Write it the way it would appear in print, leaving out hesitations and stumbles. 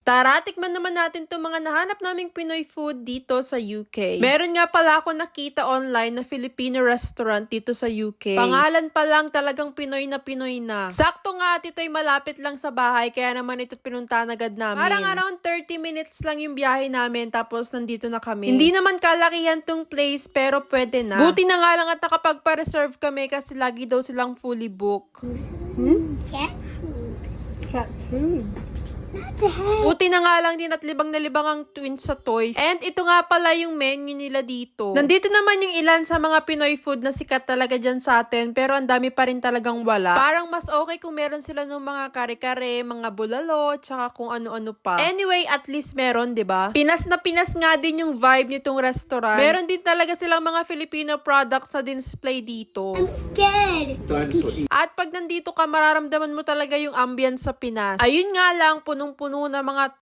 Tara, tikman naman natin itong mga nahanap naming Pinoy food dito sa UK. Meron nga pala ako nakita online na Filipino restaurant dito sa UK. Pangalan pa lang talagang Pinoy na Pinoy na. Sakto nga at ito'y malapit lang sa bahay kaya naman ito't pinuntahan agad namin. Parang around 30 minutes lang yung biyahe namin tapos nandito na kami. Hindi naman kalakihan tong place pero pwede na. Buti na nga lang at nakapagpa-reserve kami kasi lagi daw silang fully booked. Cat food. Cat food. Not to have. Buti na nga lang din at libang na libang ang twins sa toys. And ito nga pala yung menu nila dito. Nandito naman yung ilan sa mga Pinoy food na sikat talaga dyan sa atin pero ang dami pa rin talagang wala. Parang mas okay kung meron sila ng mga kare-kare, mga bulalo, tsaka kung ano-ano pa. Anyway, at least meron, 'di ba? Pinas na Pinas nga din yung vibe nitong restaurant. Meron din talaga silang mga Filipino products na display dito. I'm scared. At pag nandito ka, mararamdaman mo talaga yung ambience sa Pinas. Ayun nga lang, punong-puno na mga